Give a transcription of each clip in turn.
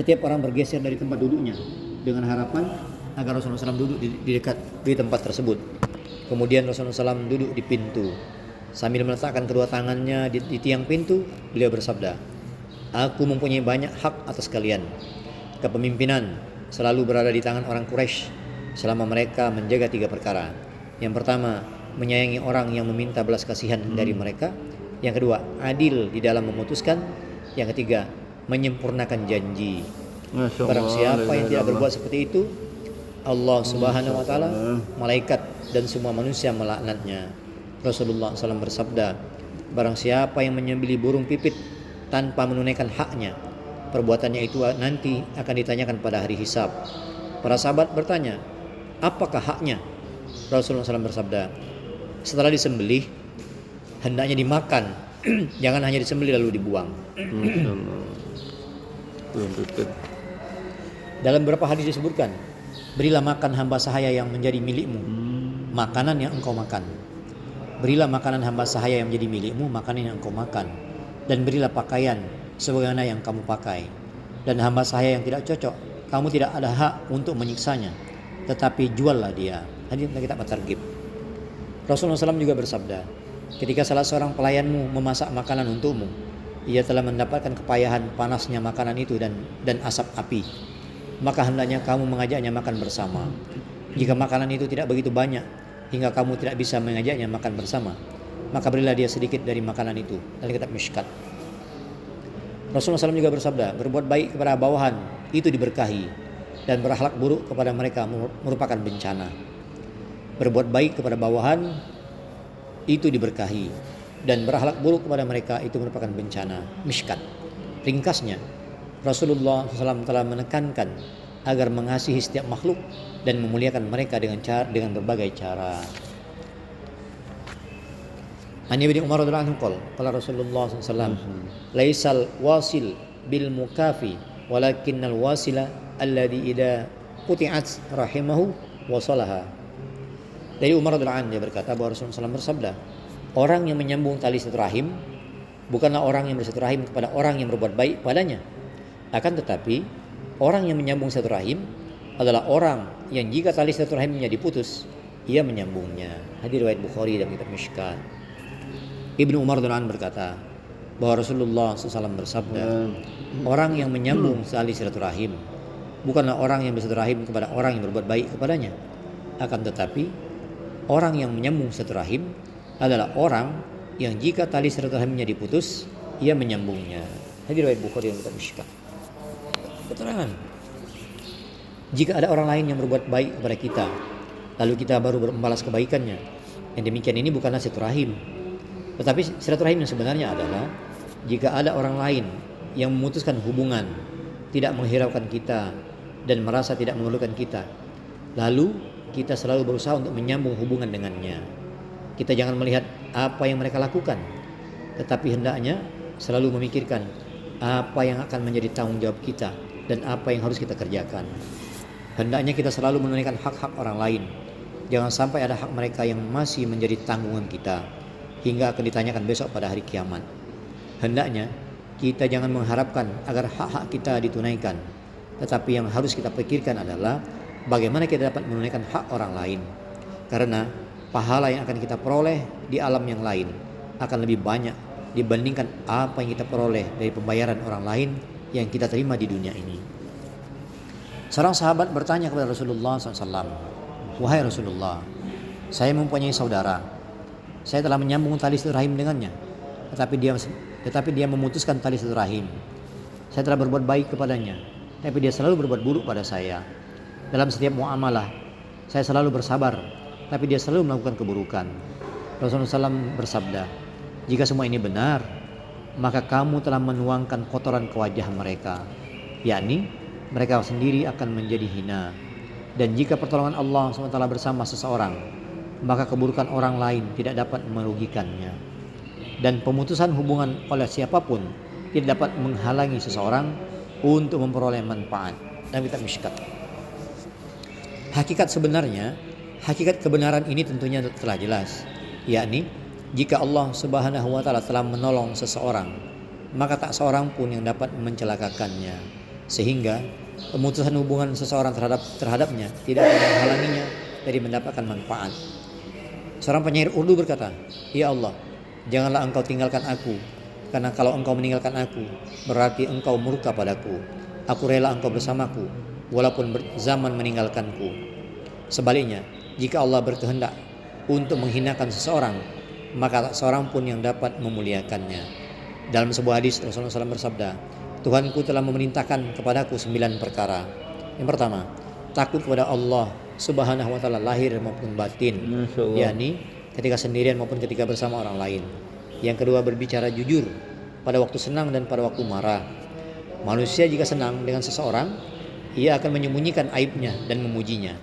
setiap orang bergeser dari tempat duduknya dengan harapan agar Rasulullah SAW duduk di dekat di tempat tersebut. Kemudian Rasulullah SAW duduk di pintu sambil meletakkan kedua tangannya di tiang pintu. Beliau bersabda, "Aku mempunyai banyak hak atas kalian. Kepemimpinan selalu berada di tangan orang Quraisy selama mereka menjaga 3 perkara. Yang pertama, menyayangi orang yang meminta belas kasihan dari mereka. Yang kedua, adil di dalam memutuskan. Yang ketiga, menyempurnakan janji. Barang siapa yang tidak berbuat seperti itu, Allah Subhanahu wa taala, malaikat dan semua manusia melaknatnya." Rasulullah SAW bersabda, "Barang siapa yang menyembelih burung pipit tanpa menunaikan haknya, perbuatannya itu nanti akan ditanyakan pada hari hisab." Para sahabat bertanya, "Apakah haknya?" Rasulullah SAW bersabda, "Setelah disembelih, hendaknya dimakan, jangan hanya disembelih lalu dibuang." Dalam beberapa hadis disebutkan, "Berilah makan hamba sahaya yang menjadi milikmu, makanan yang engkau makan. Berilah makanan hamba sahaya yang menjadi milikmu, makanan yang engkau makan. Dan berilah pakaian sebagaimana yang kamu pakai. Dan hamba sahaya yang tidak cocok, kamu tidak ada hak untuk menyiksanya, tetapi juallah dia." Hadis dari kitab At-Targhib. Rasulullah SAW juga bersabda, "Ketika salah seorang pelayanmu memasak makanan untukmu, ia telah mendapatkan kepayahan panasnya makanan itu dan asap api. Maka hendaknya kamu mengajaknya makan bersama. Jika makanan itu tidak begitu banyak hingga kamu tidak bisa mengajaknya makan bersama, maka berilah dia sedikit dari makanan itu." Dalam kitab Mishkat. Rasulullah SAW juga bersabda, "Berbuat baik kepada bawahan itu diberkahi, dan berakhlak buruk kepada mereka merupakan bencana." Berbuat baik kepada bawahan itu diberkahi, dan berakhlak buruk kepada mereka itu merupakan bencana. Mishkat. Ringkasnya, Rasulullah SAW telah menekankan agar mengasihi setiap makhluk dan memuliakan mereka dengan berbagai cara. An Ibnu Umar radhiyallahu anhu qala Rasulullah SAW, "Laisal wasil bil mukafi, walakinnal wasila alladhi idza quti'at rahimahu wasalaha." Dari Umar radhiyallahu anhu, dia berkata bahwa Rasulullah SAW bersabda, "Orang yang menyambung tali silaturahim bukanlah orang yang bersilaturahim kepada orang yang berbuat baik padanya. Akan tetapi, orang yang menyambung silaturahim adalah orang yang jika tali silaturahimnya diputus, ia menyambungnya." Hadis riwayat Bukhari dan kitab Mishkat. Ibnu Umar radhiyallahu anhu berkata bahwa Rasulullah SAW bersabda, "Orang yang menyambung tali silaturahim bukanlah orang yang bersilaturahim kepada orang yang berbuat baik kepadanya. Akan tetapi, orang yang menyambung silaturahim adalah orang yang jika tali silaturahimnya diputus, ia menyambungnya." Hadis riwayat Bukhari dan kitab Mishkat. Keterangan, jika ada orang lain yang berbuat baik kepada kita, lalu kita baru membalas kebaikannya, yang demikian ini bukanlah silaturahim. Tetapi silaturahim yang sebenarnya adalah jika ada orang lain yang memutuskan hubungan, tidak menghiraukan kita dan merasa tidak memerlukan kita, lalu kita selalu berusaha untuk menyambung hubungan dengannya. Kita jangan melihat apa yang mereka lakukan, tetapi hendaknya selalu memikirkan apa yang akan menjadi tanggung jawab kita dan apa yang harus kita kerjakan. Hendaknya kita selalu menunaikan hak-hak orang lain. Jangan sampai ada hak mereka yang masih menjadi tanggungan kita hingga akan ditanyakan besok pada hari kiamat. Hendaknya kita jangan mengharapkan agar hak-hak kita ditunaikan, tetapi yang harus kita pikirkan adalah bagaimana kita dapat menunaikan hak orang lain. Karena pahala yang akan kita peroleh di alam yang lain akan lebih banyak dibandingkan apa yang kita peroleh dari pembayaran orang lain yang kita terima di dunia ini. Seorang sahabat bertanya kepada Rasulullah SAW, "Wahai Rasulullah, saya mempunyai saudara. Saya telah menyambung tali silaturahim dengannya, tetapi dia memutuskan tali silaturahim. Saya telah berbuat baik kepadanya, tapi dia selalu berbuat buruk pada saya. Dalam setiap muamalah, saya selalu bersabar, tapi dia selalu melakukan keburukan." Rasulullah SAW bersabda, "Jika semua ini benar, maka kamu telah menuangkan kotoran ke wajah mereka, yakni mereka sendiri akan menjadi hina. Dan jika pertolongan Allah SWT bersama seseorang, maka keburukan orang lain tidak dapat merugikannya. Dan pemutusan hubungan oleh siapapun tidak dapat menghalangi seseorang untuk memperoleh manfaat." Dan kitab Mishkat. Hakikat kebenaran ini tentunya telah jelas, yakni jika Allah Subhanahu wa taala telah menolong seseorang, maka tak seorang pun yang dapat mencelakakannya. sehingga pemutusan hubungan seseorang terhadapnya tidak akan menghalanginya dari mendapatkan manfaat. Seorang penyair Urdu berkata, "Ya Allah, janganlah engkau tinggalkan aku, karena kalau engkau meninggalkan aku, berarti engkau murka padaku. Aku rela engkau bersamaku, walaupun zaman meninggalkanku." Sebaliknya, jika Allah berkehendak untuk menghinakan seseorang, maka tak seorang pun yang dapat memuliakannya. Dalam sebuah hadis Rasulullah SAW bersabda, "Tuhanku telah memerintahkan kepadaku 9 perkara. Yang pertama, takut kepada Allah Subhanahu wa ta'ala lahir maupun batin, yakni ketika sendirian maupun ketika bersama orang lain. Yang kedua, berbicara jujur pada waktu senang dan pada waktu marah. Manusia jika senang dengan seseorang, ia akan menyembunyikan aibnya dan memujinya.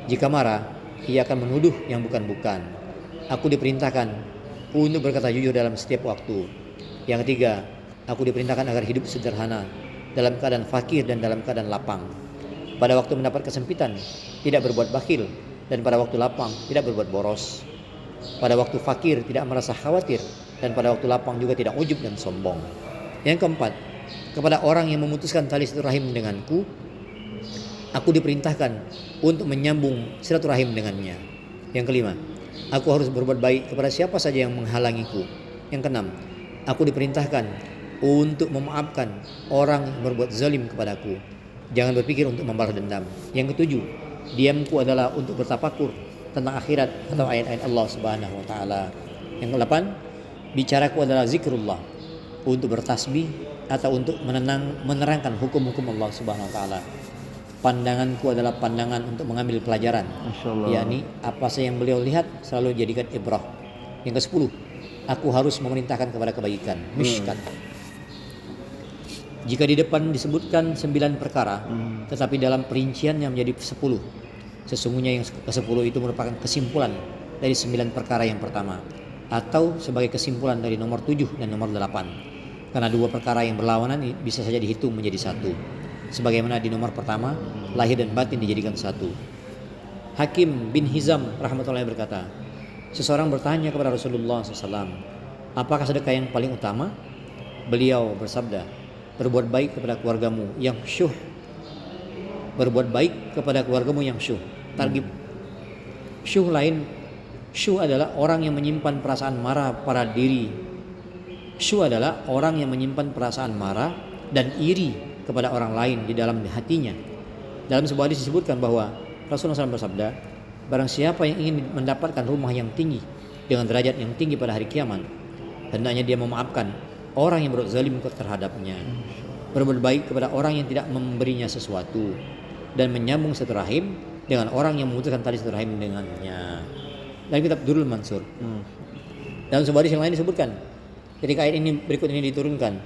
Jika marah, ia akan menuduh yang bukan-bukan. Aku diperintahkan untuk berkata jujur dalam setiap waktu. Yang ketiga, aku diperintahkan agar hidup sederhana, dalam keadaan fakir dan dalam keadaan lapang. Pada waktu mendapat kesempitan, tidak berbuat bakhil, dan pada waktu lapang, tidak berbuat boros. Pada waktu fakir, tidak merasa khawatir, dan pada waktu lapang juga tidak ujub dan sombong." Yang keempat, kepada orang yang memutuskan tali silaturahim denganku, aku diperintahkan untuk menyambung silaturahim dengannya. Yang kelima, aku harus berbuat baik kepada siapa saja yang menghalangiku. Yang keenam, aku diperintahkan untuk memaafkan orang yang berbuat zalim kepadaku. Jangan berpikir untuk membalas dendam. Yang ketujuh, diamku adalah untuk bertafakur tentang akhirat atau ayat-ayat Allah Subhanahu wa ta'ala. Yang ke-8, bicaraku adalah zikrullah, untuk bertasbih atau untuk menerangkan hukum-hukum Allah Subhanahu wa ta'ala. Pandanganku adalah pandangan untuk mengambil pelajaran, yakni apa saja yang beliau lihat selalu jadikan ibrah. Yang ke-10, aku harus memerintahkan kepada kebaikan, mishkat. Jika di depan disebutkan 9 perkara, tetapi dalam perinciannya menjadi 10. Sesungguhnya yang ke-10 itu merupakan kesimpulan dari 9 perkara yang pertama, atau sebagai kesimpulan dari nomor 7 dan nomor 8. Karena 2 perkara yang berlawanan bisa saja dihitung menjadi 1. Sebagaimana di nomor pertama, lahir dan batin dijadikan 1. Hakim bin Hizam rahmatullahi berkata, seseorang bertanya kepada Rasulullah SAW, apakah sedekah yang paling utama? Beliau bersabda, berbuat baik kepada keluargamu yang syuh. Berbuat baik kepada keluargamu yang syuh. Targib syuh lain. Syuh adalah orang yang menyimpan perasaan marah pada diri. Syuh adalah orang yang menyimpan perasaan marah dan iri kepada orang lain di dalam hatinya. Dalam sebuah hadis disebutkan bahwa Rasulullah SAW bersabda, barang siapa yang ingin mendapatkan rumah yang tinggi dengan derajat yang tinggi pada hari kiamat, hendaknya dia memaafkan orang yang berbuat zalim terhadapnya, berbuat baik kepada orang yang tidak memberinya sesuatu, dan menyambung silaturahim dengan orang yang memutuskan tali silaturahim dengannya. Dalam kitab Durrul Mansur. Dalam sebuah hadis yang lain disebutkan, ketika ayat ini berikut ini diturunkan,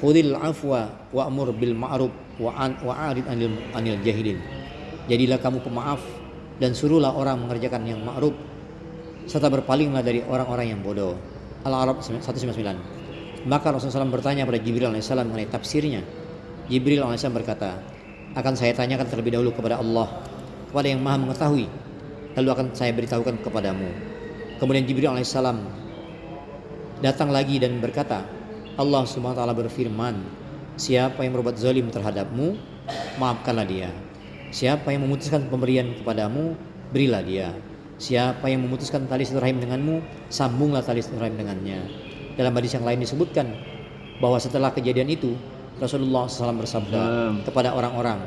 khudil afwa wa'mur bil ma'ruf wa'arid anil jahilin. Jadilah kamu pemaaf dan suruhlah orang mengerjakan yang ma'ruf, serta berpalinglah dari orang-orang yang bodoh. Al-Arab 199. Maka Rasulullah SAW bertanya pada Jibril AS mengenai tafsirnya. Jibril AS berkata, akan saya tanyakan terlebih dahulu kepada Allah, kepada yang maha mengetahui, lalu akan saya beritahukan kepadamu. Kemudian Jibril AS datang lagi dan berkata, Allah Subhanahu wa ta'ala berfirman, siapa yang berbuat zalim terhadapmu, maafkanlah dia. Siapa yang memutuskan pemberian kepadamu, berilah dia. Siapa yang memutuskan tali silaturahim denganmu, sambunglah tali silaturahim dengannya. Dalam hadis yang lain disebutkan bahwa setelah kejadian itu Rasulullah SAW bersabda kepada orang-orang,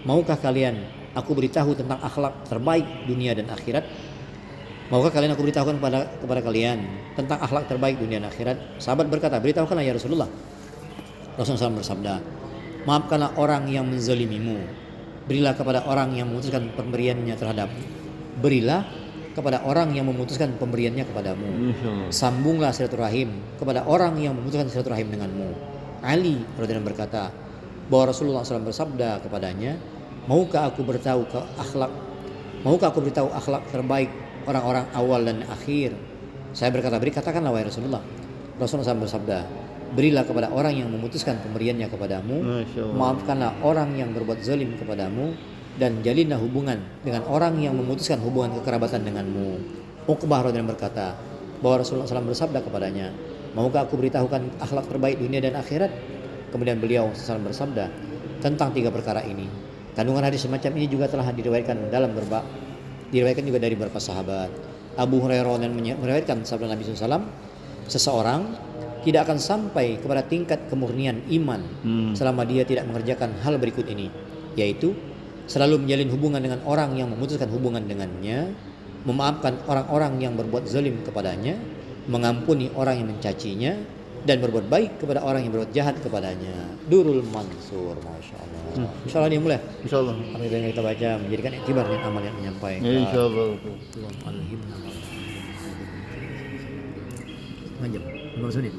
maukah kalian aku beritahu tentang akhlak terbaik dunia dan akhirat? Maukah kalian aku beritahukan kepada kalian tentang akhlak terbaik dunia dan akhirat? Sahabat berkata, beritahukanlah ya Rasulullah. Rasulullah SAW bersabda, maafkanlah orang yang menzalimimu, berilah kepada orang yang memutuskan pemberiannya terhadapmu, berilah kepada orang yang memutuskan pemberiannya kepadamu, sambunglah silaturahim kepada orang yang memutuskan silaturahim denganmu. Ali radhiyallahu berkata bahwa Rasulullah SAW bersabda kepadanya, maukah aku beritahu akhlak terbaik orang-orang awal dan akhir? Saya berkata, katakanlah wahai Rasulullah. Rasulullah SAW bersabda, berilah kepada orang yang memutuskan pemberiannya kepadamu, maafkanlah orang yang berbuat zalim kepadamu, dan jalinlah hubungan dengan orang yang memutuskan hubungan kekerabatan denganmu. Uqbah radhiyallahu berkata bahwa Rasulullah SAW bersabda kepadanya, maukah aku beritahukan akhlak terbaik dunia dan akhirat? Kemudian beliau SAW bersabda, tentang 3 perkara ini. Kandungan hadis semacam ini juga telah diriwayatkan juga dari beberapa sahabat. Abu Hurairah meriwayatkan sabda Nabi SAW, seseorang tidak akan sampai kepada tingkat kemurnian iman selama dia tidak mengerjakan hal berikut ini, yaitu selalu menjalin hubungan dengan orang yang memutuskan hubungan dengannya, memaafkan orang-orang yang berbuat zalim kepadanya, mengampuni orang yang mencacinya, dan berbuat baik kepada orang yang berbuat jahat kepadanya. Durul Mansur, Masya Allah. Insya Allah dimulai. Insya Allah. Apa yang kita baca menjadikan iktibar dengan amal yang menyampaikan. Insya Allah. Ngajak 15 menit.